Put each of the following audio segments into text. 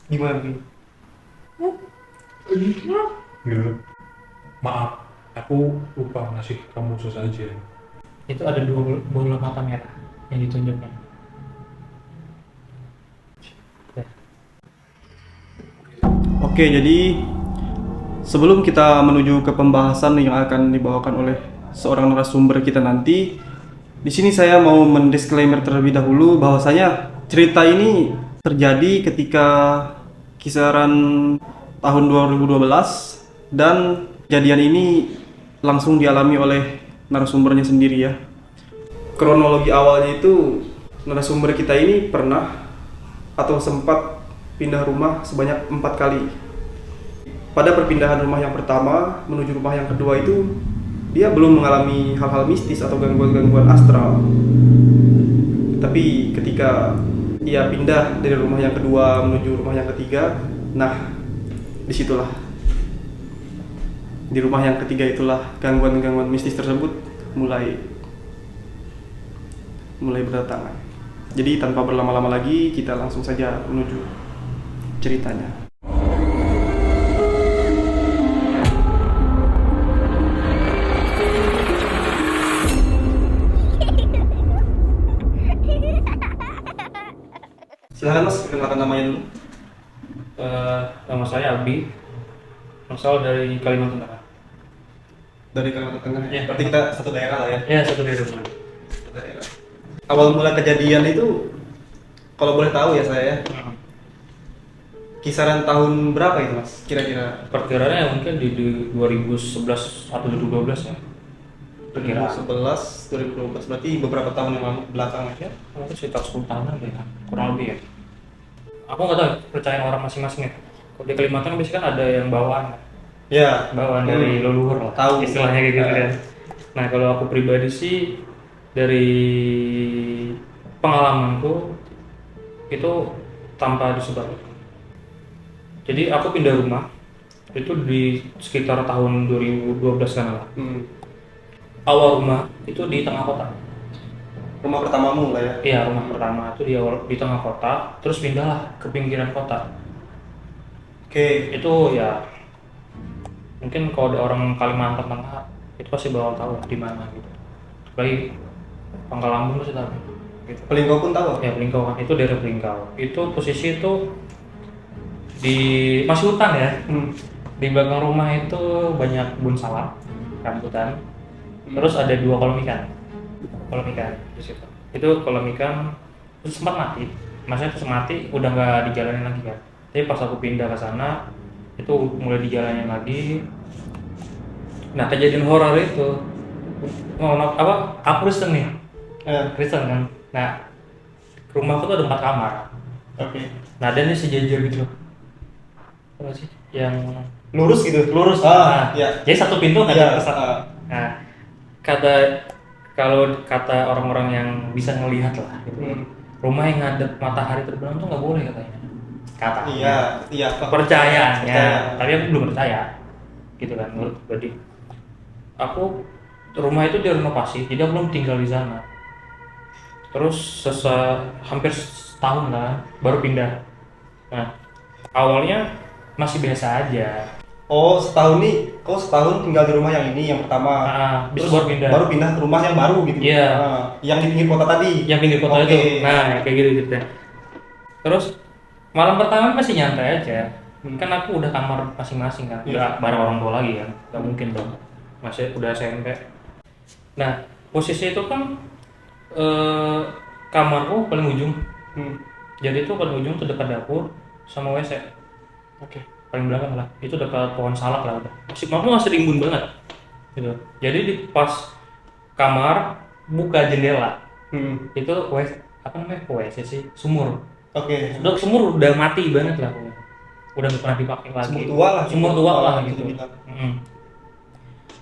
Gimana nih? Gitu. Maaf, aku lupa ngasih kamu sesajen. Itu ada dua bola mata merah yang ditunjuknya. Ya. Oke, jadi sebelum kita menuju ke pembahasan yang akan dibawakan oleh seorang narasumber kita nanti, di sini saya mau mendisklaimer terlebih dahulu bahwasanya cerita ini terjadi ketika kisaran tahun 2012 dan kejadian ini langsung dialami oleh narasumbernya sendiri ya. Kronologi awalnya itu narasumber kita ini pernah atau sempat pindah rumah sebanyak 4 kali. Pada perpindahan rumah yang pertama menuju rumah yang kedua itu dia belum mengalami hal-hal mistis atau gangguan-gangguan astral. Tapi ketika ia pindah dari rumah yang kedua menuju rumah yang ketiga, nah disitulah di rumah yang ketiga itulah gangguan-gangguan mistis tersebut mulai mulai berdatangan. Jadi tanpa berlama-lama lagi kita langsung saja menuju ceritanya. Silahkan Mas, perkenalkan namanya dulu. Nama saya Abi, asal dari Kalimantan Tengah. Dari Kalimantan Tengah. Ya. Berarti kita satu daerah lah ya. Ya, satu dari rumah. Satu daerah. Awal mula kejadian itu, kalau boleh tahu ya saya, ya, kisaran tahun berapa itu Mas? Kira-kira Perkiraannya mungkin di 2011 atau 2012 ya. Perkiraan. 2011, 2012 berarti beberapa tahun yang lalu belakang ya. Mungkin sekitar 10 tahunan deh, kurang lebih ya. Aku nggak tahu percayaan orang masing-masing ya. Kalau di Kalimantan biasanya kan ada yang bawaan, Ya. bawaan dari leluhur lah, Tahu. istilahnya kayak gitu kan. Nah kalau aku pribadi sih dari pengalamanku itu tanpa disebabkan. Jadi aku pindah rumah itu di sekitar tahun 2012 kan lah. Awal rumah itu di tengah kota. Rumah pertamamu lah ya. Iya, rumah pertama itu di tengah kota, terus pindahlah ke pinggiran kota. Oke. Itu ya mungkin kalau ada orang Kalimantan Tengah itu pasti bakal tahu lah di mana gitu. Baik Pangkal Lambung pasti tahu. Gitu. Pelingkau pun tahu. Ya Pelingkau kan itu daerah Pelingkau. Itu posisi itu di masih hutan ya. Di belakang rumah itu banyak kebun salak, rambutan. Terus ada dua kolam ikan. Kolam ikan di situ. Itu kolam ikan terus sempat mati. Maksudnya terus mati udah nggak dijalanin lagi kan. Tapi pas aku pindah ke sana itu mulai dijalanin lagi. Nah kejadian horor itu, apa? Aku Kristen nih, Kristen kan. Nah rumahku tuh ada 4 kamar. Oke. Nah dan ini sejajar gitu loh. Apa sih? Yang Lurus gitu. lurus. Ah, Nah, ya. jadi satu pintu nggak Ya, ada satu. Nah, kalau kata orang-orang yang bisa ngelihat lah, gitu. Rumah yang ngadep matahari terbenam tuh nggak boleh katanya. Katanya. Iya, iya. Kepercayaannya, Percaya. tapi aku belum percaya, gitu kan. Menurut pribadi, aku rumah itu direnovasi, jadi aku belum tinggal di sana. Terus hampir setahun lah, baru pindah. Nah, awalnya masih biasa aja. Oh, setahun nih, kau setahun tinggal di rumah yang ini yang pertama. Bisa Terus baru pindah. baru pindah ke rumah yang baru gitu. Iya. Yang di pinggir kota tadi. Yang pinggir kota Oke. itu. Nah, kayak gitu ceritanya. Terus malam pertama masih nyantai aja. Kan aku udah kamar masing-masing kan, udah bareng orang tua lagi kan, nggak mungkin dong. Masih udah SMP. Nah, posisi itu kan kamarku paling ujung. Jadi itu paling ujung tuh dekat dapur sama WC. Oke. Paling belakang lah. Itu dekat pohon salak lah udah. Masih rimbun banget. Gitu. Jadi di pas kamar buka jendela. Itu WC, apa namanya? WC sih, sumur. Oke. Udah sumur udah mati banget lah. Udah nggak pernah dipakai lagi. Sumur tua lah. Sumur tua lah gitu.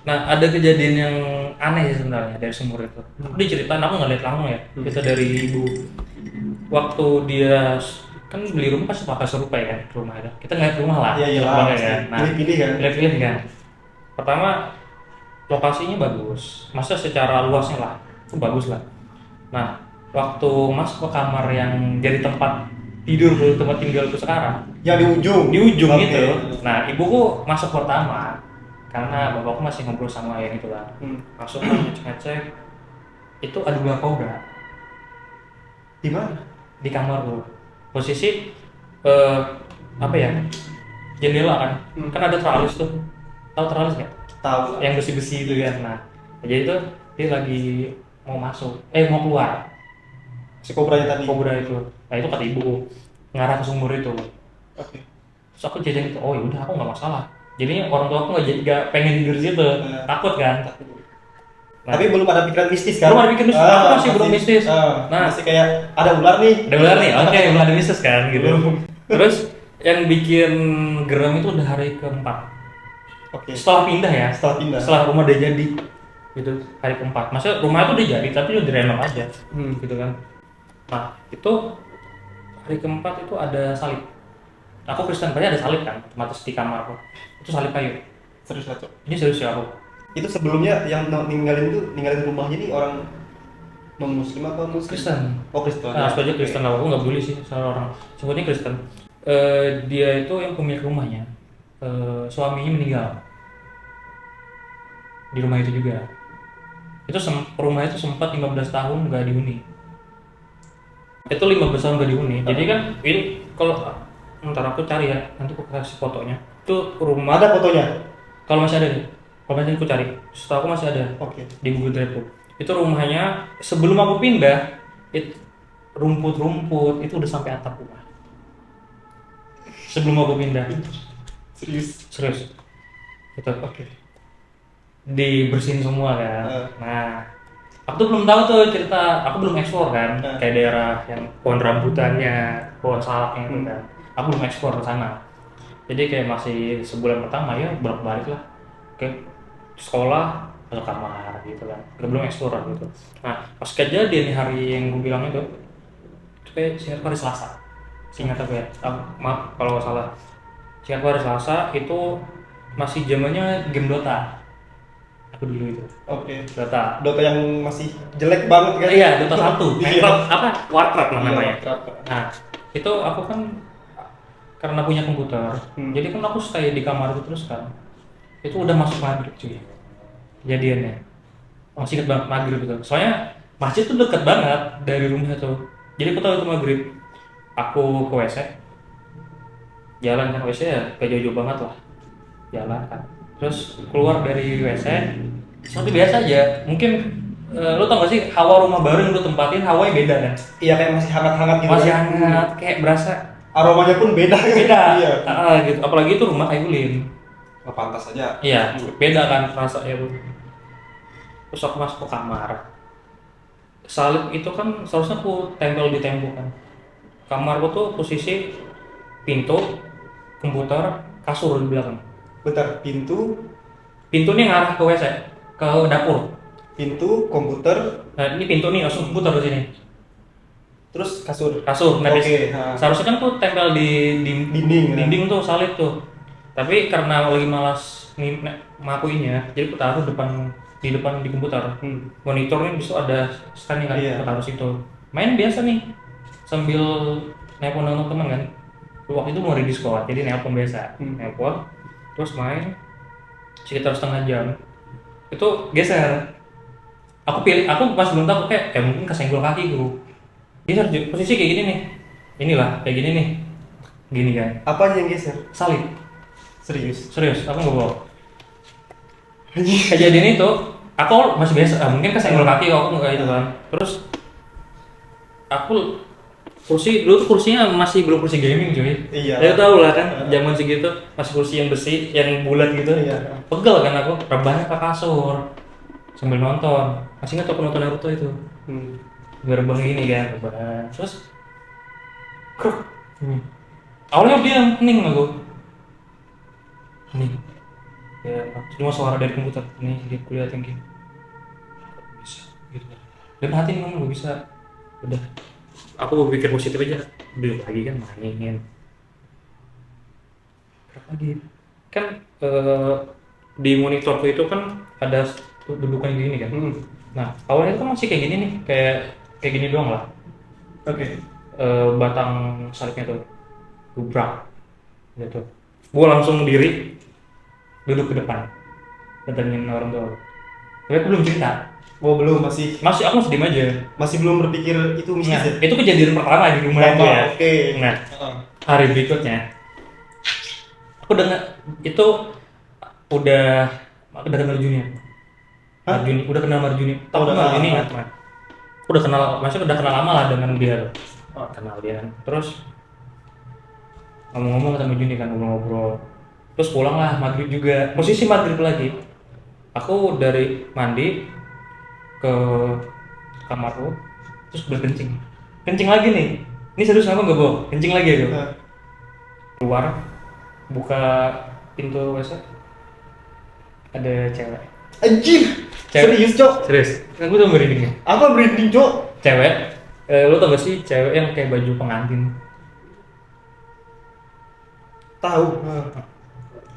Nah ada kejadian yang aneh sih sebenarnya dari sumur itu. Diceritain aku nggak lihat langsung ya. Itu dari ibu. Waktu dia kan beli rumah pasti pakai serupa ya kan rumah itu. Kita ngeliat rumah lah. Iya Rumah lah. kan. Nah, Pilih-pilih kan. pilih-pilih kan. Pertama lokasinya bagus. Masa secara luasnya lah itu bagus lah. Nah waktu masuk ke kamar yang jadi tempat tidur ke tempat tinggalku sekarang Yang di ujung. di ujung Oke. itu. Nah, ibuku masuk pertama karena bapakku masih ngobrol sama yang itu lah. Masuk ngecek, itu ada ular kobra Di mana? di kamarku. Posisi apa ya? Jendela kan. Kan ada teralis tuh. Tahu teralis nggak? Tahu. Yang besi-besi itu kan. Nah, jadi itu dia lagi mau masuk, mau keluar. Si kobranya tadi. Kobra itu. Nah, itu kata ibuku ngarah ke sumur itu. Oke. Terus aku jajan itu, oh yaudah aku nggak masalah. Jadinya orang tua aku nggak pengen tidur di situ, takut kan. Nah, Tapi belum ada pikiran mistis kan? belum ada pikiran mistis, aku masih belum mistis. Nah, masih kayak ada ular nih. ada ular nih, oke, belum ada mistis kan gitu. Terus yang bikin geram itu udah hari keempat. Oke. Setelah pindah ya, Setelah pindah. setelah rumah udah jadi, gitu hari keempat. Maksudnya rumah itu udah jadi, tapi udah direnov aja, gitu kan. Nah, itu hari keempat itu ada salib. Aku Kristen, berarti ada salib kan, otomatis di kamarku. Itu salib kayu. Serius lah, Cok. Ini serius ya aku. Itu sebelumnya yang ninggalin rumahnya ini orang non muslim apa muslim? Kristen. Oh, Kristen. Nah, aku aja Kristen lah, aku nggak boleh sih sama orang. Sebutnya Kristen. Dia itu yang pemilik rumahnya, suaminya meninggal di rumah itu juga. Itu rumah itu sempat 15 tahun nggak dihuni. Itu 15 tahun nggak dihuni. Jadi kan ini kalau ntar aku cari ya, nanti aku kasih fotonya. Itu rumah. Ada fotonya? Kalau masih ada nih, kalau masih aku cari. Setahu aku masih ada. Oke. Di Google Drive tuh. Itu rumahnya sebelum aku pindah, rumput-rumput itu udah sampai atap rumah. Sebelum aku pindah. Serius. Itu. Oke. Dibersihin semua kan. Nah, aku tuh belum tahu tuh cerita, aku belum eksplor kan, kayak daerah yang pohon rambutannya, pohon salaknya itu kan. Aku belum eksplor ke sana. Jadi kayak masih sebulan pertama ya bolak-balik lah. Ke sekolah, ke kamar gitu kan. Belum eksplor gitu. Nah, pas kejadian di hari yang gue bilang itu kayak singkat hari Selasa. Singkat aku ya. Maaf kalau salah. Singkat hari Selasa itu masih zamannya game Dota. Aku dulu itu. Oke. Dota yang masih jelek banget kan? Iya, Dota 1. Minecraft apa? Warcraft namanya. Nah, itu aku kan karena punya komputer. Jadi kan aku stay di kamar itu terus kan. Itu udah masuk maghrib cuy. Kejadiannya. Masih inget banget maghrib itu. Soalnya masjid tuh deket banget dari rumah itu. Jadi aku tahu itu maghrib. Aku ke WC. Jalan kan WC ya, gak jauh-jauh banget lah. Jalan kan. Terus keluar dari WC, seperti biasa aja. Mungkin lo tau gak sih hawa rumah baru yang lo tempatin hawanya beda kan? Iya, kayak masih hangat-hangat gitu. Masih kan? hangat, kayak berasa Aromanya pun beda. beda. Iya. Gitu. Apalagi itu rumah kayu lin. Nggak pantas aja. Iya, beda kan rasanya tuh. Terus aku masuk ke kamar. Salib itu kan seharusnya aku tempel di tembok kan. Kamarku tuh posisi pintu, komputer, kasur di belakang. Bentar, pintu Pintu nih ngarah ke WC, ke dapur. pintu, komputer, Nah, ini pintu nih langsung komputer di sini. terus kasur. Kasur. Nah, Oke, seharusnya kan tuh tempel di Dinding, dinding tuh salib tuh. Tapi karena lagi malas ngakuinnya, jadi aku taruh di depan di komputer. Monitornya bisa ada stand kan, Iya. aku taruh situ. Main biasa nih, sambil nelpon teman kan. Waktu itu mau di Discord, jadi nelpon biasa. Nelpon, terus main sekitar setengah jam. Itu geser. Aku pas belum tahu kayak mungkin kesenggol kakiku. Geser posisi kayak gini nih. Inilah kayak gini nih. Gini kan. Apanya yang geser? Salib. Serius. Serius, aku nggak bohong. Kejadian itu, aku masih biasa, mungkin kesenggol kaki aku nggak itu kan. Terus aku dulu tuh kursinya masih belum kursi gaming cuy. Iya. Ya tahu lah kan, zaman segitu masih kursi yang besi, yang bulat gitu. Iya. Pegel kan aku, rebahannya ke kasur sambil nonton. Masih nggak tau penonton Naruto itu. Rebah gini kan, rebahan. Terus kruk. Awalnya diam, hening aku. Hening. Ya, cuma suara dari komputer. Nih, dia kuliah tinggi. Bisa gitu. Dan hati ngomong gak bisa. Udah. Aku berpikir positif aja. Duduk lagi kan mainin. Berapa lagi? Kan di monitorku itu kan ada dudukan gini kan. Nah, awalnya itu masih kayak gini nih, kayak gini doang lah. Oke. batang salibnya tuh gubrak gitu. Gue langsung diri duduk ke depan datengin orang tua. Tapi aku belum cerita. Oh belum, masih Aku masih diem aja. masih belum berpikir itu mistis Nah, ya? itu kejadian pertama di rumah itu ya. Oke. Nah, Heeh. hari berikutnya aku dengar itu udah kenal Juni. Hah? Marjuni, udah kenal Marjuni. Tahu Udah Marjuni kenal. kan? Udah kenal, maksudnya udah kenal lama lah dengan dia tuh. Oh. Kenal dia kan. Terus ngomong-ngomong sama Juni kan, ngobrol-ngobrol. Terus pulang lah maghrib juga. Posisi maghrib lagi. Aku dari mandi ke kamarku, terus berkencing. Kencing lagi nih. Ini serius aku nggak bohong. Kencing lagi aku. Nah. Keluar, buka pintu WC, ada cewek. Anjir. Cewek. Serius, Cok? Serius. Aku tuh merinding. Apa merinding, Cok? Cewek, lo tau gak sih cewek yang kayak baju pengantin? Tahu.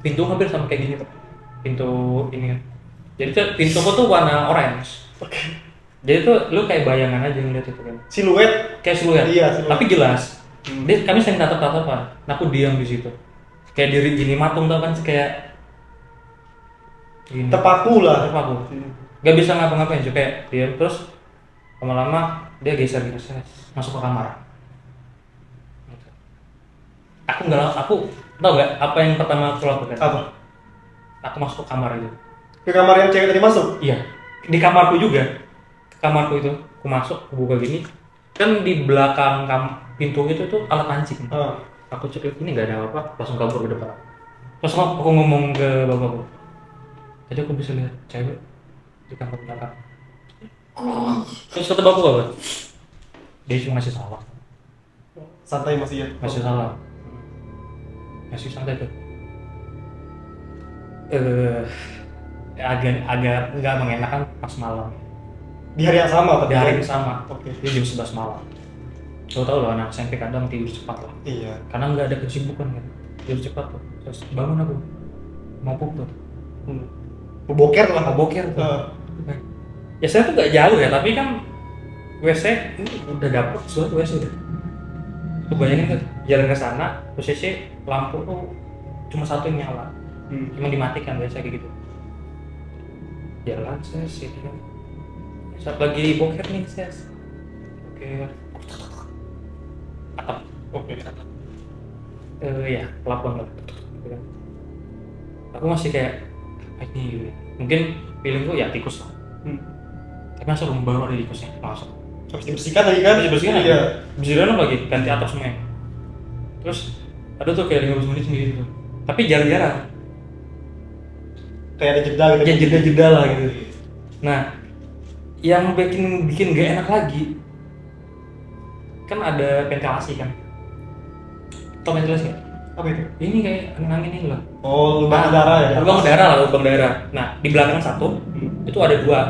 Pintu hampir sama kayak gini tuh. Pintu ini kan. Jadi tuh pintuku tuh warna orange. Oke. Jadi tuh lu kayak bayangan aja ngeliat itu kan. Siluet. Kayak siluet. Iya, siluet. Tapi jelas. Hmm. Kami sering tatap-tatapan. Nah, aku diam di situ. Kayak diri gini matung tau kan kayak gini. Terpaku lah. Terpaku. Gak bisa ngapa-ngapain sih kayak diam terus lama-lama dia geser-geser masuk ke kamar. Aku tau gak apa yang pertama aku lakukan? Apa? Aku masuk ke kamar itu. Ke kamar yang cewek tadi masuk? Iya, di kamarku juga. Kamarku itu, aku masuk, aku buka gini. Kan di belakang pintu itu tuh alat pancing. Ah. Aku cek ini nggak ada apa-apa, langsung kabur ke depan. Terus aku ngomong ke bapakku. Tadi aku bisa lihat cewek di kamar belakang. Terus kata bapakku apa? Dia cuma masih salah, Santai masih ya? masih salah, masih santai tuh. Agak nggak mengenakan pas malam. Di hari yang sama tapi? Di hari yang sama. Oke. Dia jam 11 malam. Lo tau lah anak SMP kadang tidur cepat lah. Iya. Karena nggak ada kesibukan kan. Tidur cepat tuh. Terus bangun aku. Mau pup tuh. Boker lah. Mau boker tuh. Ah. Ya saya tuh nggak jauh ya, tapi kan WC ini udah dapet suatu WC udah. Tuh bayangin tuh jalan ke sana, posisi lampu tuh cuma satu yang nyala. Cuma dimatikan biasa kayak gitu. Jalan saya sih kan. Saat lagi boker nih saya. Boker. Atap. Oke. Ya pelapon lah. Gitu kan. Aku masih kayak ini mungkin feelingku ya tikus lah. Tapi masa belum baru ada tikusnya langsung. Habis dibersihkan lagi kan? Habis bersihkan Iya. bersihkan lagi ganti atap semua. Terus ada tuh kayak 15 menit sendiri tuh. Tapi jarang-jarang. Kayak ada jeda gitu. Ya jeda-jeda lah gitu. Nah, yang bikin gak enak lagi kan ada ventilasi kan. Tau ventilasi nggak? Apa itu? Ini kayak angin ini loh. Oh, lubang udara ya? Lubang udara. Nah, di belakang satu itu ada dua.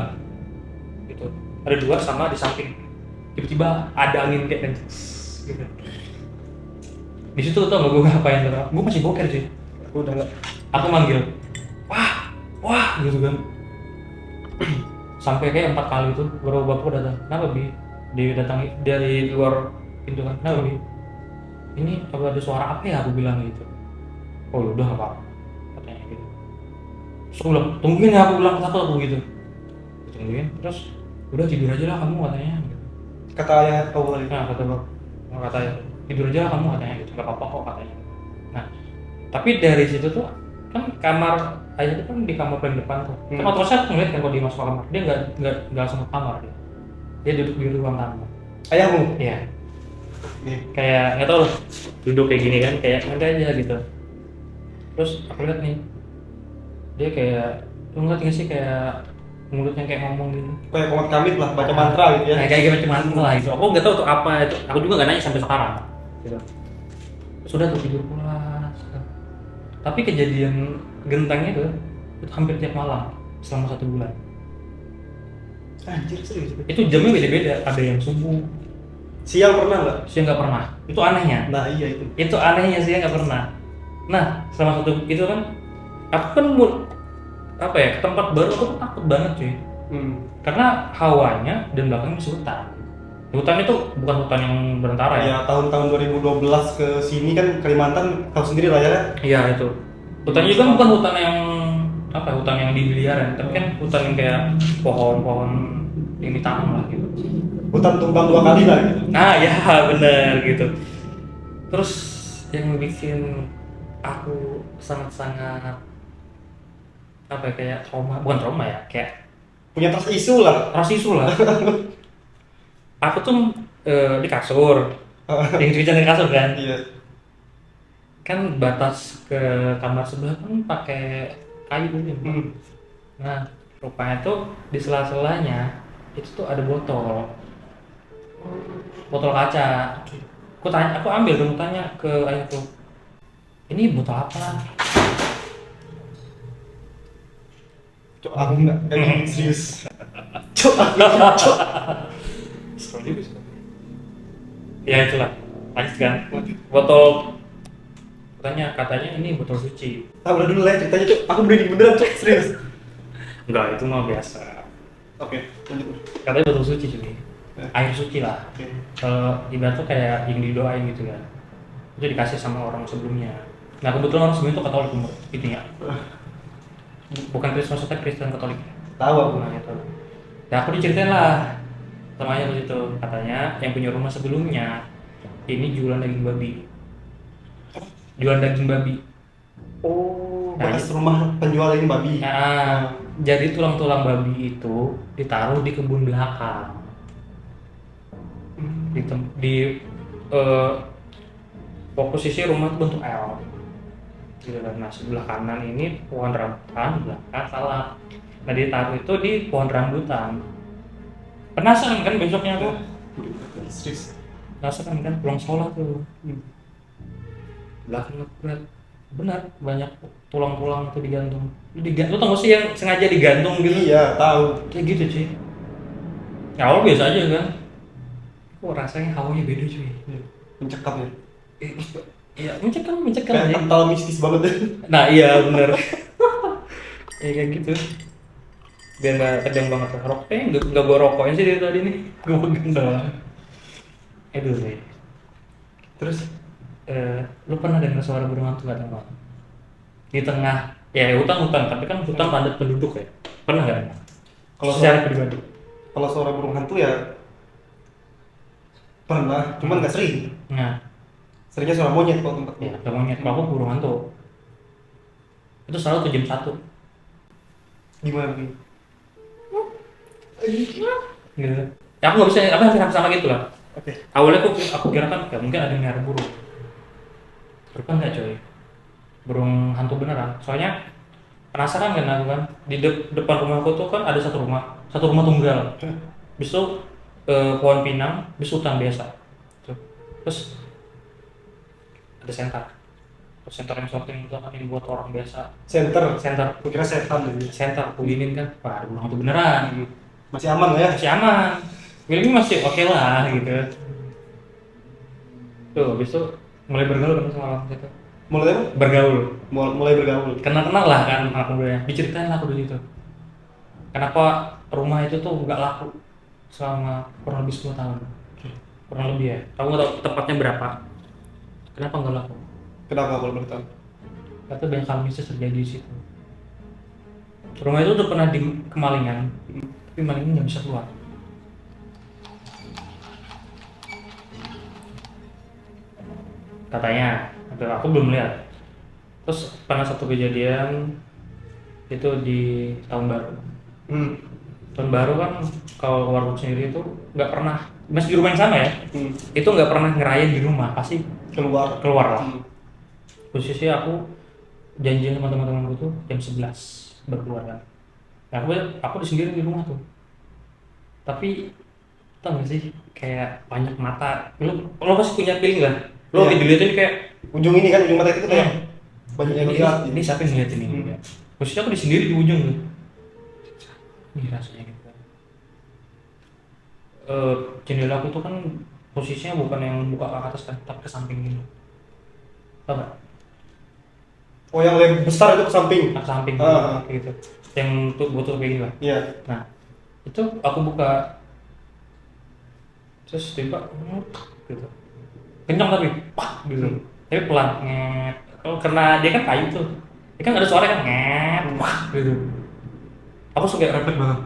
Gitu. Ada dua sama di samping. Tiba-tiba ada angin kayak gitu. Di situ tau gak gue ngapain tuh? Gue masih boker sih. Aku udah nggak. Aku manggil, wah gitu kan. Sampai kayak 4 kali tuh baru bapakku datang. Kenapa Bi? Dia datang dari luar pintu kan. Kenapa Bi? Ini apa ada suara apa ya? Aku bilang gitu. Oh udah nggak apa-apa katanya gitu. Terus aku bilang tungguin ya, aku bilang satu aku gitu. Tungguin terus udah tidur aja lah kamu katanya. Gitu. Kata ayah kau kali. Nah katanya tidur aja lah kamu katanya gitu. Nggak apa-apa kok katanya. Nah tapi dari situ tuh kan kamar ayah itu kan di kamar paling depan tuh. Kan otomatis aku ngeliat kan kalau dia masuk kamar, dia nggak langsung ke kamar dia. Dia duduk di ruang tamu. Ayahmu? Iya. Nih. Kayak nggak tahu loh, duduk kayak gini kan, kayak santai aja gitu. Terus aku lihat nih, dia kayak, lu ngeliat nggak sih kayak mulutnya kayak ngomong gitu. Kayak komat kamit lah, baca mantra gitu ya. Nah, kayak macam mantra lah gitu. Aku nggak tahu tuh apa itu. Aku juga nggak nanya sampai sekarang. Gitu. Sudah tuh tidur pulas. Tapi kejadian gentengnya itu hampir tiap malam selama 1 bulan. Anjir, serius. Itu jamnya beda-beda. Ada yang subuh, Siang pernah nggak? siang nggak pernah. Itu anehnya. Nah iya itu. Itu anehnya siang nggak pernah. Nah, selama 1 itu kan, aku kan apa ya, ke tempat baru aku tuh takut banget cuy. Karena hawanya dan belakangnya masih hutan. Hutan itu bukan hutan yang berantara ya? Ya tahun-tahun 2012 ke sini kan Kalimantan tahu sendiri lah ya kan. Iya itu. Hutannya juga bukan hutan yang apa? Hutan yang dipelihara, tapi kan hutan yang kayak pohon-pohon yang ditanam lah gitu. Hutan tumbang 2 kali lah gitu. Nah ya bener gitu. Terus yang bikin aku sangat-sangat apa ya, kayak trauma, bukan trauma ya, kayak Punya trust issue lah. ras isu lah. Aku tuh di kasur, yang cucian di kasur kan. Iya. Kan batas ke kamar sebelah kan pakai kayu gitu. Nah, rupanya tuh di sela-selanya itu tuh ada botol kaca. Aku ambil dong, tanya ke ayahku, ini botol apa? Cok, aku nggak serius. Cok, Ya itulah, lanjut kan. Botol, katanya ini botol suci. udah dulu lah ya ceritanya cok. Aku berani beneran cok, serius. Enggak, itu mah biasa. Oke, lanjut. Katanya botol suci cuy. Air suci lah. Oke. Kalau ibarat tuh kayak yang didoain gitu kan. Itu dikasih sama orang sebelumnya. Nah kebetulan orang sebelumnya itu Katolik gitu ya. Bukan Kristen, maksudnya Kristen Katolik. Tahu aku. Nah itu. Nah aku diceritain lah sama ayah itu, katanya yang punya rumah sebelumnya ini jualan daging babi. Jualan daging babi. Oh, Nah, bekas rumah penjual ini babi. Nah, jadi tulang-tulang babi itu ditaruh di kebun belakang. Di posisi rumah itu bentuk L. Gitu kan. Nah, sebelah kanan ini pohon rambutan, belakang salah. Nah, ditaruh itu di pohon rambutan. Penasaran kan besoknya aku? Serius. Penasaran kan pulang sekolah tuh. Belakang berat. Benar, banyak tulang-tulang itu digantung. Lu tau gak sih yang sengaja digantung gitu? Iya, tahu. Kayak gitu cuy. Ya awal biasa aja kan. Kok rasanya hawanya beda cuy. Mencekam ya. Iya, mencekam Kayak aja. kental mistis banget deh. Nah iya bener. Ya kayak gitu. Biar nggak kejam banget rokoknya, nggak gua rokokin sih dari tadi nih. Gua pegang doang. Aduh deh. Terus Lu pernah dengar suara burung hantu nggak teman? Di tengah, ya hutan, tapi kan hutan padat penduduk ya. Pernah nggak? Kalau Secara pribadi. kalau suara burung hantu ya pernah, cuman nggak sering. Nah, Seringnya suara monyet kalau tempat. ya udah monyet, kalau aku burung hantu. Itu selalu tuh jam 1. Gimana nih? Gitu. Ya aku nggak bisa, apa hampir sama gitu lah. Oke. Awalnya aku kira kan ya, mungkin ada yang nyari burung. Ternyata enggak coy. Burung hantu beneran. Soalnya penasaran kan aku kan. Di depan rumahku tuh kan ada satu rumah tunggal. Bis itu pohon pinang, bis hutan biasa. Tuh. Terus ada senter. Terus senter yang sorting itu kan ini buat orang biasa. Center. Center. Aku kira setan tadi. Center aku giniin kan. Wah, ada burung hantu beneran. Masih aman lah ya? Masih aman. Ini masih oke lah gitu. Tuh, habis itu mulai bergaul kan sama orang situ. Mulai apa? Bergaul. Mulai bergaul. Kenal lah kan anak mudanya. Diceritain lah aku dulu itu. Kenapa rumah itu tuh nggak laku selama kurang lebih 10 tahun. Kurang lebih ya. Kamu nggak tahu tepatnya berapa? Kenapa nggak laku? Kenapa kalau boleh tahu? Kata banyak hal mistis terjadi di situ. Rumah itu udah pernah di kemalingan, tapi malingnya nggak bisa keluar. Katanya, aku belum lihat. Terus pernah satu kejadian itu di tahun baru. Tahun baru kan kalau warga sendiri itu nggak pernah, masih di rumah yang sama ya, itu nggak pernah ngerayain di rumah, pasti Keluar. keluar lah. Posisi aku janjian sama teman-temanku tuh jam 11 berkeluar kan. Nah, aku sendiri di rumah tuh. Tapi tau gak sih kayak banyak mata. Lo pasti punya feeling lah. Lo Iya. dilihatin kayak Ujung ini kan, ujung mata itu kayak banyak yang lihat. ini siapa yang ngeliatin ini? Posisi aku di sendiri di ujung tuh. Ini rasanya gitu kan. Jendela aku tuh kan posisinya bukan yang buka ke atas kan, tapi ke samping gitu. Tau gak? Oh, yang lebih besar itu ke samping. Ke samping kayak gitu. Yang tuh botol kayak gini lah. Iya. Nah, itu aku buka terus tiba gitu kencang tapi pak gitu tapi pelan nget kalau karena dia kan kayu tuh dia kan ada suara kan nget wah gitu aku suka refleks banget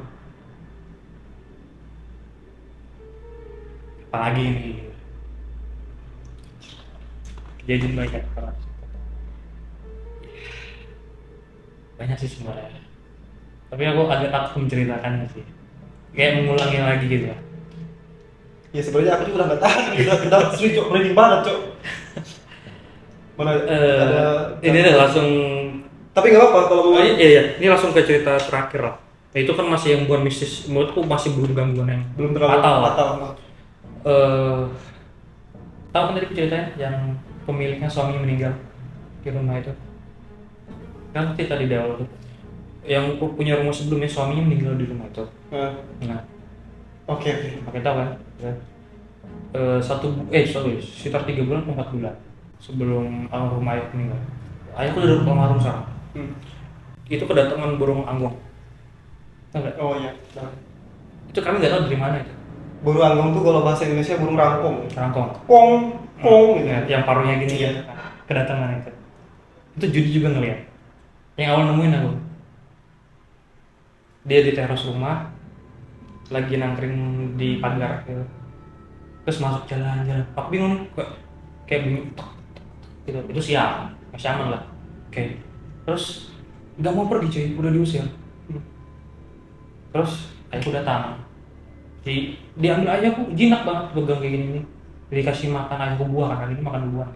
apalagi ini kejadian banyak banget banyak sih sebenarnya tapi aku agak takut menceritakannya sih kayak mengulangi lagi gitu ya Ya sebenarnya aku juga udah nggak tahan gitu, udah sering cok, merinding banget cok. Mana ada. ini deh langsung Tapi nggak apa-apa kalau mau. iya ini langsung ke cerita terakhir lah. Nah, itu kan masih yang bukan mistis menurutku masih belum gangguan yang Belum terlalu fatal. eh tahu kan tadi aku ceritain yang pemiliknya suaminya meninggal di rumah itu kan cerita di awal tuh yang punya rumah sebelumnya suaminya meninggal di rumah itu nah Oke. pakai tahu kan ya. Sekitar 3 bulan atau 4 bulan sebelum almarhum ayah meninggal ayahku udah almarhum sekarang itu kedatangan burung anggong tahu nggak? Oh iya. Itu kami nggak tahu dari mana itu Burung anggong tuh kalau bahasa Indonesia burung rangkong. rangkong Pong gitu. ya, yang paruhnya gini Iya. ya kedatangan itu Judi juga ngeliat yang awal nemuin aku dia di teras rumah lagi nangkring di pagar gitu. Terus masuk jalan-jalan aku bingung nih kayak bunyi tok, tok, gitu itu siang masih aman lah oke terus nggak mau pergi cuy udah diusir terus ayahku datang diambil ayahku jinak banget pegang kayak gini nih dikasih makan ayahku buah kan ini makan buah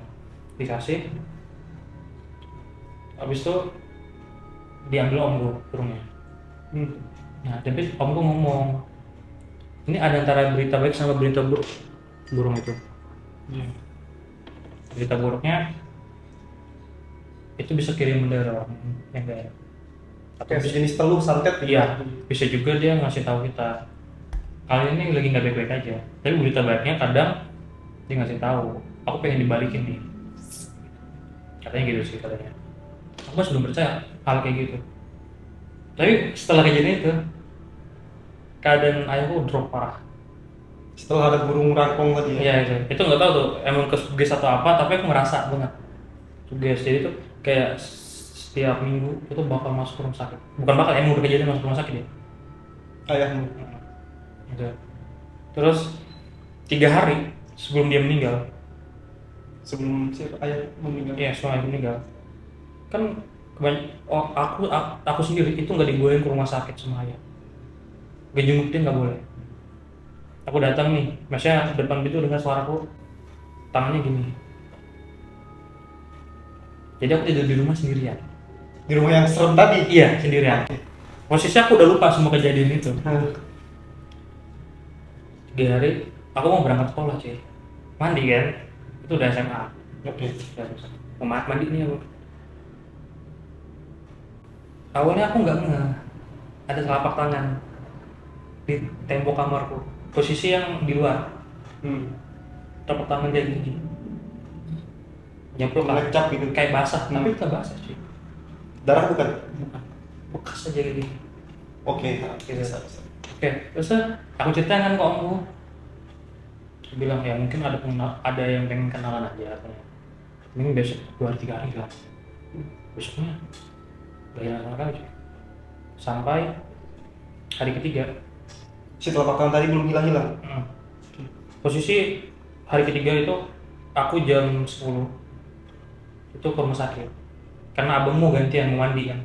dikasih habis itu diambil omku burungnya nah tapi omku ngomong ini ada antara berita baik sama berita buruk burung itu berita buruknya itu bisa kirim bendera orang yang enggak atau Kayak sejenis teluh santet gitu. iya bisa juga dia ngasih tahu kita kali ini lagi nggak baik-baik aja tapi berita baiknya kadang dia ngasih tahu aku pengen dibalikin nih katanya gitu sih katanya aku masih belum percaya hal kayak gitu tapi setelah kejadian itu keadaan ayahku drop parah Setelah ada burung rangkong tadi ya. iya itu nggak tahu tuh emang kesugesti atau apa tapi aku ngerasa banget sugesti jadi tuh kayak setiap minggu itu bakal masuk rumah sakit bukan bakal emang udah kejadian masuk rumah sakit ya Ayahmu. gitu. Terus 3 hari sebelum dia meninggal Sebelum siapa ayah meninggal. iya sebelum ayah meninggal kan aku sendiri itu nggak dibolehin ke rumah sakit sama ayah gak jenguk dia nggak boleh aku datang nih maksudnya depan pintu dengan suaraku tangannya gini jadi aku tidur di rumah sendirian Di rumah yang serem tadi. iya sendirian posisi aku udah lupa semua kejadian itu 3 hari aku mau berangkat sekolah cuy mandi kan itu udah SMA Oke. mau mandi nih aku awalnya aku nggak ngeh ada telapak tangan di tembok kamarku posisi yang di luar telapak tangan kayak gini nyemplung lah Melecap gitu. kayak basah tapi bukan basah sih Darah bukan? bukan bekas aja gini Oke. Bisa. Oke terus aku ceritain kan ke omku dia bilang ya mungkin ada yang pengen kenalan aja katanya ini besok 2-3 hari lah besoknya gak hilang sama sekali cuy. Sampai hari ketiga Si telapak tangan tadi belum hilang-hilang. posisi hari ketiga itu aku jam 10 itu ke rumah sakit karena abang mau gantian mau mandi kan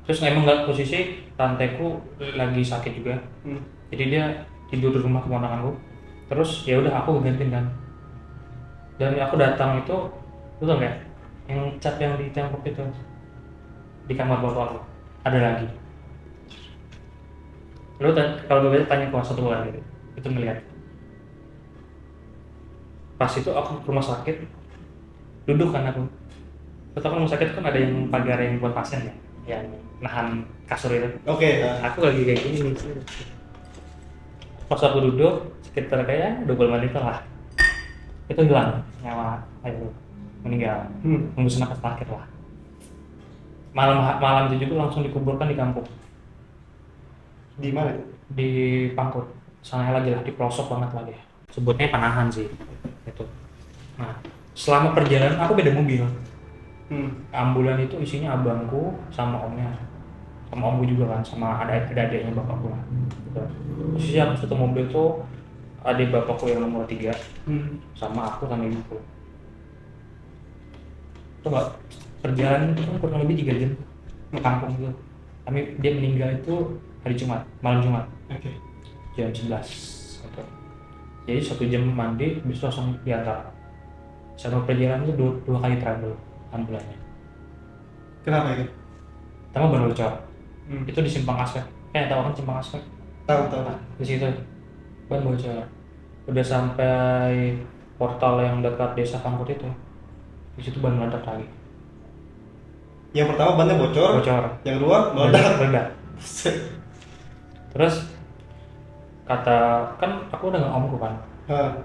terus emang nggak posisi tanteku lagi sakit juga jadi dia tidur di rumah keponakanku terus ya udah aku gantiin kan dan aku datang itu lu tau nggak yang cat yang di tembok itu di kamar bapak aku ada lagi lu kalau gue tanya ke satu orang gitu itu ngeliat pas itu aku ke rumah sakit duduk kan aku tetap rumah sakit kan ada yang pagar yang buat pasien ya yang nahan kasur itu Oke. aku lagi kayak gini nih pas aku duduk sekitar kayak 20 menit lah itu hilang nyawa ayo meninggal hembus nafas terakhir lah malam itu juga langsung dikuburkan di kampung Di mana itu? di Pangkut sana lagi lah di pelosok banget lagi sebutnya panahan sih itu. Nah selama perjalanan aku beda mobil. Ambulan itu isinya abangku sama omnya, sama omku juga kan, sama adiknya bapakku lah gitu. Posisi aku satu mobil tuh adik bapakku yang nomor 3 sama aku sama ibuku. Coba perjalanan itu kan kurang lebih 3 jam ke kampung itu. Dia meninggal itu hari Jumat, malam Jumat. Jam 11 gitu. Jadi 1 jam mandi, habis itu langsung diantar. Selama perjalanan itu dua kali travel ambulannya. Kenapa itu? Pertama baru Bocor. Itu di Simpang Aspek. Tahu kan Simpang Aspek? Tahu. Nah, di situ ban bocor. Udah sampai portal yang dekat desa Pangkut itu. Di situ ban meledak lagi. Yang pertama bannya bocor. Yang kedua Meledak. Terus kata kan aku udah nggak omku kan.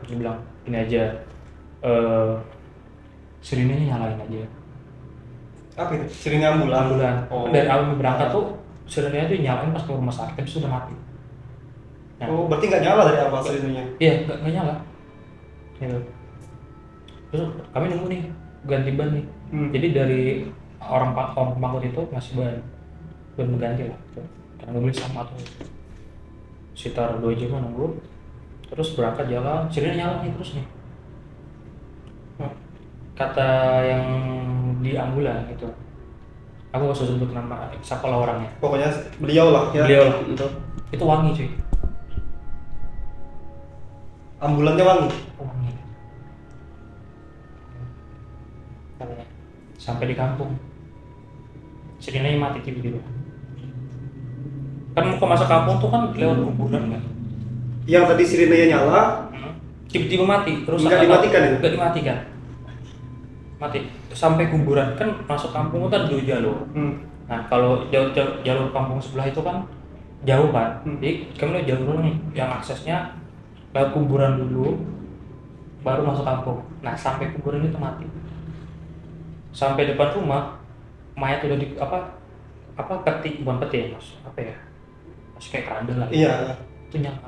Dia bilang ini aja, sirinenya nyalain aja. Apa itu? Sirine ambulan. Oh. Dari awal berangkat tuh sirinenya tuh nyalain pas ke rumah sakit sudah mati. Nah, Oh, berarti nggak nyala dari awal sirinenya? Iya, nggak nyala. Gitu. Terus kami nunggu nih ganti ban nih. Jadi dari orang Pangkut itu masih ban mengganti lah. Gitu. Karena mobil sama tuh. Sekitar 2 jam nunggu. Terus berangkat jalan, sirine nyala nih terus nih. Kata yang di ambulan itu, aku gak usah sebut nama siapa lah orangnya. Pokoknya beliau lah ya. Beliau lah itu wangi cuy. Ambulannya wangi. Wangi. Katanya. Sampai di kampung, sirinenya mati tiba-tiba. Kan mau masuk kampung tuh kan lewat kuburan kan. Yang tadi sirinenya nyala, Tiba-tiba mati. Terus nggak dimatikan ya? Nggak dimatikan. Mati sampai kuburan. Kan masuk kampung itu ada 2 jalur. Nah kalau jalur kampung sebelah itu kan jauh kan. Jadi kami jalur nih yang aksesnya ke kuburan dulu, baru masuk kampung. Nah sampai kuburan itu mati. Sampai depan rumah mayat udah di peti, bukan peti ya mas, apa ya, masih kayak keranda lah. Iya. Itu nyala.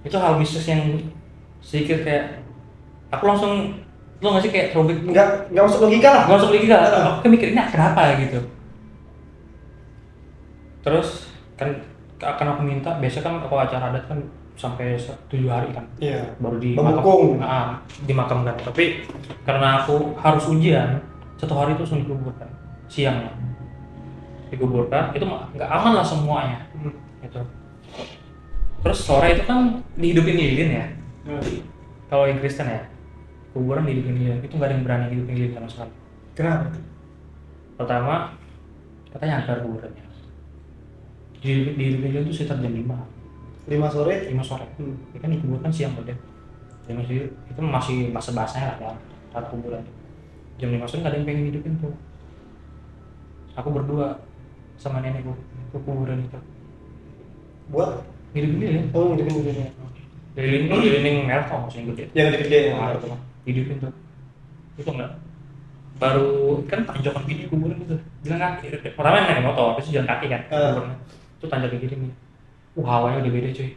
Itu hal mistis yang sedikit kayak aku langsung, lo nggak sih kayak throwback? Nggak masuk logika lah. Nggak masuk logika. Aku kan mikirnya kenapa gitu. Terus kan akan aku minta, biasa kan aku acara adat kan sampai 7 hari kan. Iya. Baru dimakamkan. Tapi karena aku harus ujian, 1 hari itu langsung dikuburkan siangnya. Dikuburkan itu nggak aman lah semuanya. Gitu. Terus sore itu kan dihidupin lilin ya. Kalau yang Kristen ya, kuburan dihidupin lilin, itu nggak ada yang berani hidupin lilin sama sekali. Kenapa? Pertama, katanya angker kuburannya. Dihidupin lilin itu sekitar jam 5 5 sore. Ya kan dikuburkan siang udah. Jam itu masih masa basahnya lah kan, saat kuburan. Jam 5 sore nggak ada yang pengen hidupin tuh. Aku berdua sama nenekku ke kuburan itu. Buat? Hidupin lilin. Oh, hidupin lilin. Lilin merah tau nggak sih yang gede? Yang gede ya. Nah, itu hidupin tuh. Itu enggak. Baru kan tanjakan gini kuburan itu. Jalan kaki. Pertama yang naik motor, terus jalan kaki kan. Kuburannya. Itu tanjakan gini nih. Hawanya udah beda cuy.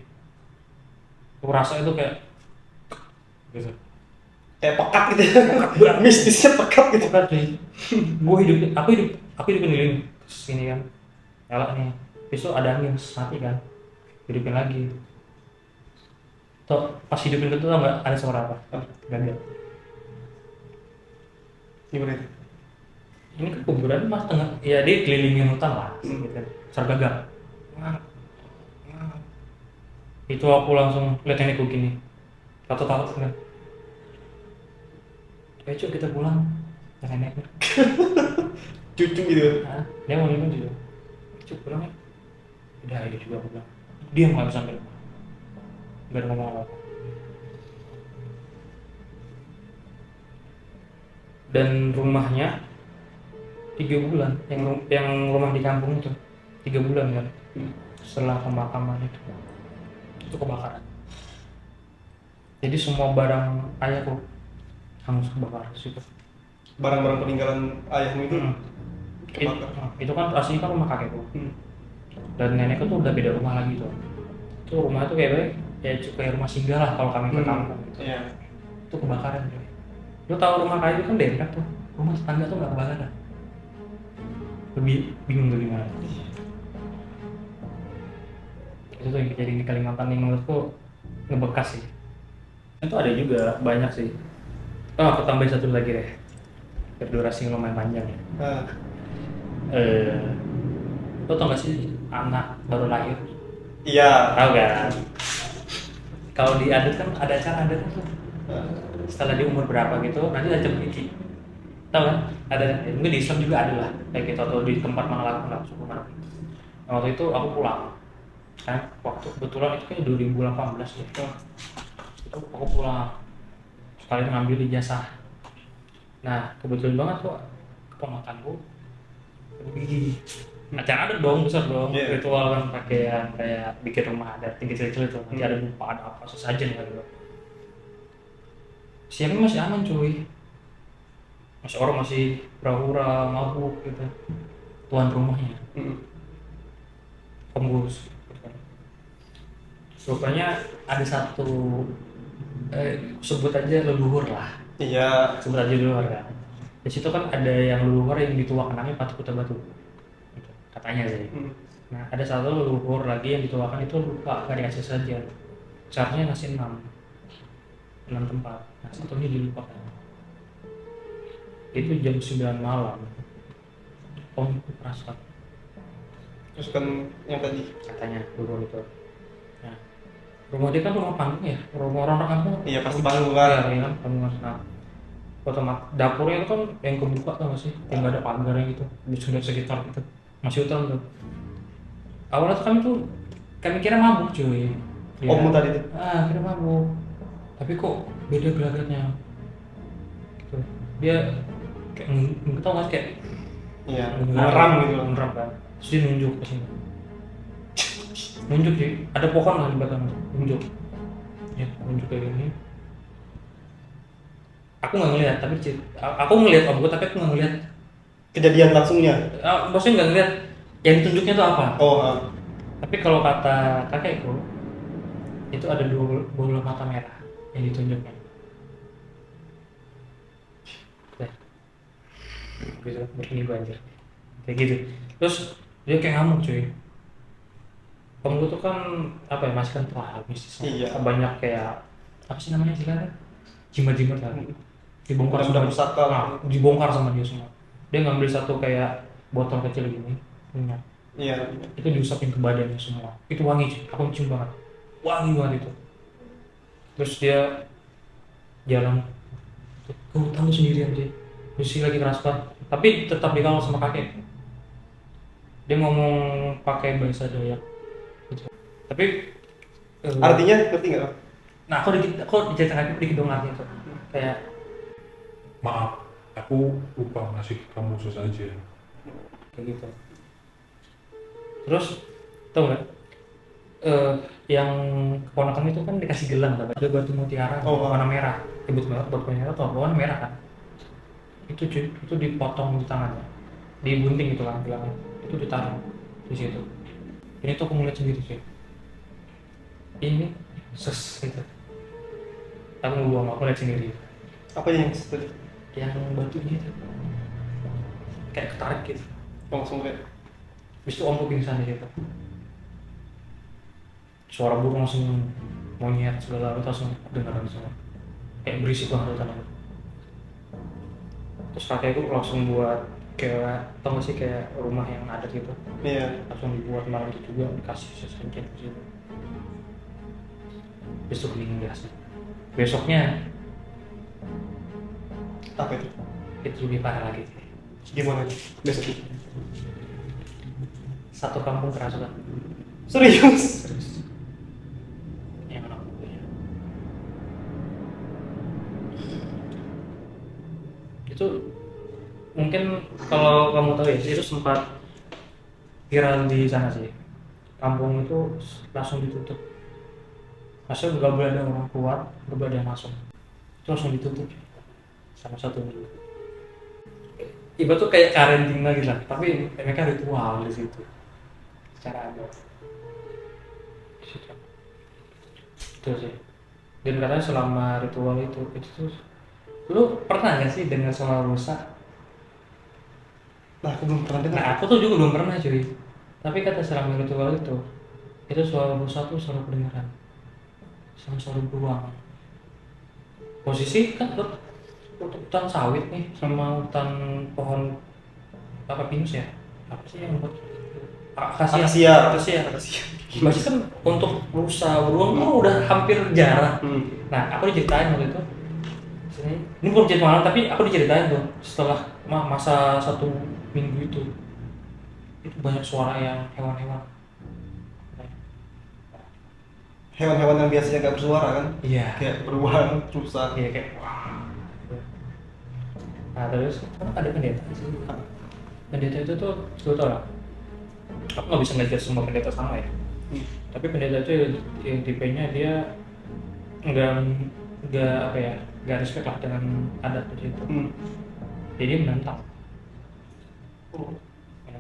Aku rasa itu kayak gitu. Kayak pekat gitu. Mistisnya pekat gitu. Pekat cuy. Aku hidupin lilin sini kan. Nyala nih. Besok ada angin mati kan. Hidupin lagi. Tuh, pas hidupin itu tau nggak ada suara apa? Gak. Gimana itu? Ini kan kuburan mas tengah, ya dia kelilingin hutan lah, gitu kan. Sargaga. Itu aku langsung lihat nenekku gini, takut kan. Ayo cuk kita pulang, ke neneknya. Cucu gitu. Nah, dia mau minum juga. Cuk pulang ya. Udah itu juga aku bilang. Dia nggak bisa sampai rumah. Gak ada ngomong apa. Dan rumahnya 3 bulan, yang rumah di kampung itu 3 bulan kan. Setelah pemakaman itu kebakaran. Jadi semua barang ayahku hangus kebakaran situ. Barang-barang peninggalan ayahmu itu Itu kan aslinya kan rumah kakekku. Dan nenekku tuh udah beda rumah lagi tuh. Itu rumah itu kayak rumah singgah lah kalau kami ke kampung gitu. Iya. Itu kebakaran coy. Lu tahu rumah kayu kan dempet tuh, rumah tetangga tuh nggak kebakaran. Lebih bingung tuh gimana. Itu tuh yang kejadian di Kalimantan yang menurutku ngebekas sih. Itu ada juga banyak sih. Oh, aku tambahin satu lagi deh. Berdurasi yang lumayan panjang ya. Lo tau gak sih anak baru lahir? Iya. Tahu kan? Kalau di adat kan ada acara adat tuh. Setelah di umur berapa gitu, nanti ada cemiki. Tahu kan? Ada, mungkin di Islam juga ada lah. Kayak gitu atau di tempat mana laku lah, suku mana. Nah, waktu itu aku pulang. Kan waktu kebetulan itu kayak 2018 gitu. Itu aku pulang. Sekalian ngambil ijazah. Nah, kebetulan banget tuh keponakanku gigi. Acara ada dong, besar dong. Yeah. Ritual kan pakaian kayak bikin rumah adat tinggi kecil itu. Nanti ada bupa, ada apa sesajen gitu. Siangnya masih aman cuy. Masih orang masih hura-hura, mabuk gitu. Tuan rumahnya. Pengurus. Rupanya ada satu sebut aja leluhur lah. Iya. Sebut aja leluhur kan. Di situ kan ada yang leluhur yang dituakan namanya Patuk Kuta Batu. Gitu, katanya sih. Nah, ada satu leluhur lagi yang dituakan itu lupa, gak dikasih saja. Seharusnya ngasih 6 tempat. Nah, satunya dilupakan. Itu jam 9 malam. Om perasaan Terus kan yang tadi. katanya leluhur itu. Nah, rumah dia kan rumah panggung ya, rumah orang kampung. Iya, pasti panggung kan. Iya kan, panggung. Nah, otomatis dapurnya itu kan yang kebuka tau gak sih, yang gak ada pagarnya gitu, di sekitar gitu, masih hutan tuh. Awalnya tuh kami kira mabuk cuy. Ommu tadi tuh. Kira mabuk, tapi kok beda gelagatnya. Gitu. Dia kayak nggak tau gak sih, kayak Iya. Ngeram gitu. ngeram kan. Terus dia nunjuk ke sini. Nunjuk sih, ada pohon lah di belakang tuh, nunjuk. Ya, nunjuk kayak gini. Aku nggak ngeliat, tapi aku ngeliat om gue, tapi aku nggak ngeliat. Kejadian langsungnya. Maksudnya nggak ngeliat yang ditunjuknya itu apa. Oh. Tapi kalau kata kakekku, itu ada dua bola mata merah yang ditunjuknya. Udah. Gitu, begini gue aja. Kayak gitu. Terus dia kayak ngamuk cuy. Om gue tuh kan apa ya, masih kan terlalu mistis. Iya. Banyak kayak apa sih namanya sih kan? Jimat-jimat kan. Dibongkar Sudah pusaka. Dibongkar sama dia semua. Dia ngambil satu kayak botol kecil gini, minyak. Iya. Itu diusapin ke badannya semua. Itu wangi cuy, aku cium banget. Wangi banget itu. Terus dia jalan ke hutan sendirian sih. Musik lagi keras banget, tapi tetap dikawal sama kakek. Dia ngomong pakai bahasa Dayak gitu. Tapi Artinya ngerti nggak? nah, aku diceritain dikit dong artinya tuh. Kayak Maaf, aku lupa ngasih kamu sesajen. kayak gitu. Terus tau nggak, yang keponakan itu kan dikasih gelang, ada batu mutiara warna merah, batu merah atau warna merah kan? Itu cuy, itu dipotong di tangannya, dibunting gitu kan, gelangnya, itu ditaruh di situ. Ini tuh aku ngeliat sendiri cuy. Ini gitu. Aku ngebuang, aku lihat sendiri. Apa yang tadi? Yang batunya itu kayak ketarik gitu. Langsung kayak. Habis itu om tuh pingsan di situ. Suara burung langsung, monyet segala itu langsung dengaran semua. Kayak berisik banget tanah. Terus kakekku langsung buat kayak, tau gak sih kayak rumah yang adat gitu. Iya. Langsung dibuat malam itu juga, dikasih sesajen di situ. Habis itu meninggal sih. Besoknya Apa itu? itu lebih parah lagi. Gimana? Besoknya. Satu kampung kerasukan. Serius? Serius. Yang anak buahnya. Itu mungkin kalau kamu tahu ya, itu sempat viral di sana sih. Kampung itu langsung ditutup. Maksudnya nggak boleh ada orang keluar, nggak boleh ada yang masuk. Itu langsung ditutup sama satu minggu. Ibarat tuh kayak karantina gitu lah, tapi mereka ritual di situ. Secara adat. Di situ. Itu sih. Dan katanya selama ritual itu tuh, lu pernah nggak sih dengar suara rusa? Nah, aku belum pernah dengar. Nah, aku tuh juga belum pernah cuy. Tapi kata selama ritual itu suara rusa tuh selalu kedengaran. Sama suara beruang. Posisi kan hutan sawit nih sama hutan pohon apa pinus ya? Apa sih yang buat akasia? Berarti kan untuk rusa beruang tuh udah hampir jarang. Nah, aku diceritain waktu itu. Ini bukan cerita malam, tapi aku diceritain tuh setelah masa 1 minggu itu banyak suara yang hewan-hewan. Hewan-hewan yang biasanya nggak bersuara kan? Iya. Kayak beruang, rusa. Iya kayak wah. Nah terus kan ada pendeta sih. Pendeta itu tuh sebetulnya aku nggak bisa ngelihat semua pendeta sama ya. Tapi pendeta itu yang tipenya dia nggak apa ya, nggak respect lah dengan adat di situ. Jadi menentang ya.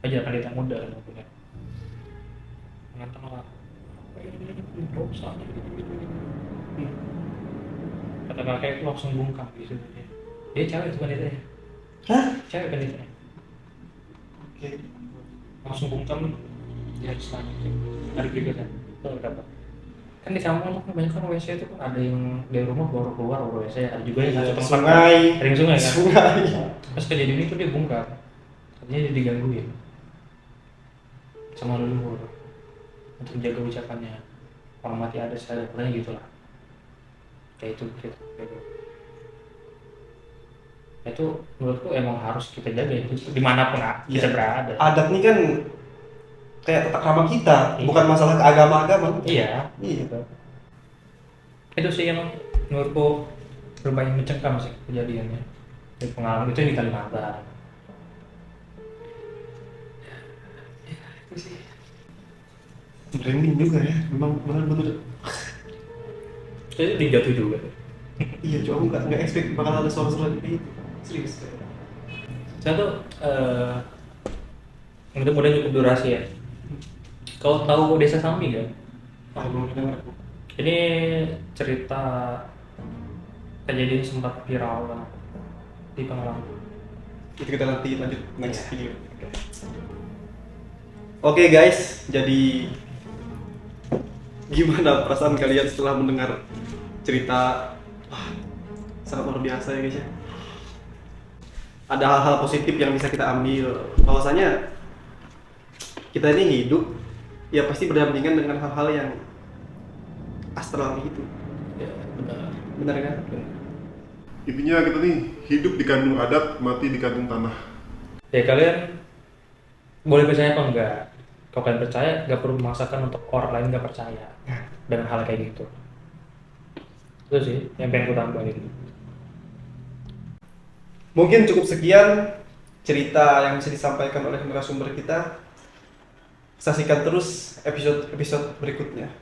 Aja pendeta muda kan punya menentang lah. Ini dosa. Kata kakek itu langsung bungkam gitu. Dia cewek itu pendetanya. Hah? Cewek pendetanya. Oke. Langsung bungkam di hari selanjutnya. Hari berikutnya. Itu kata. Kan di kampung kan banyak kan WC itu kan ada yang dari rumah baru keluar WC, ada juga yang satu tempat sungai. ada yang sungai kan. Sungai. Pas kejadian itu dia bungkam. Katanya dia digangguin sama leluhur untuk menjaga ucapannya, hormati adat saya, katanya gitu lah. Kayak itu gitu. Itu menurutku emang harus kita jaga itu dimanapun kita berada. Adat ini kan kayak tata krama kita, Iya. bukan masalah keagama-agama. Iya. Iya. Itu sih yang menurutku lumayan mencengkam sih kejadiannya. Dari pengalaman itu di Kalimantan. Itu sih. Merinding juga ya, memang benar-benar. Itu dijatuh juga. Iya, cuma nggak expect bakal ada suara-suara kayak itu. Serius. Saya tuh mudah-mudahan cukup durasi ya. Kau tahu Desa Sambi kan? Ah, belum dengar. Ini cerita kejadian sempat viral lah di pengalaman. Itu kita nanti lanjut next video. Oke guys, jadi gimana perasaan kalian setelah mendengar cerita? Wah, sangat luar biasa ya guys ya. Ada hal-hal positif yang bisa kita ambil, bahwasanya kita ini hidup ya pasti berdampingan dengan hal-hal yang astral gitu. Ya, benar. Benar kan? Intinya kita nih hidup di kandung adat, mati di kandung tanah. Ya kalian boleh percaya apa enggak? Kalau kalian percaya, nggak perlu memaksakan untuk orang lain nggak percaya dengan hal kayak gitu. Itu sih yang pengen gue tambahin. Mungkin cukup sekian cerita yang bisa disampaikan oleh narasumber kita. Saksikan terus episode berikutnya.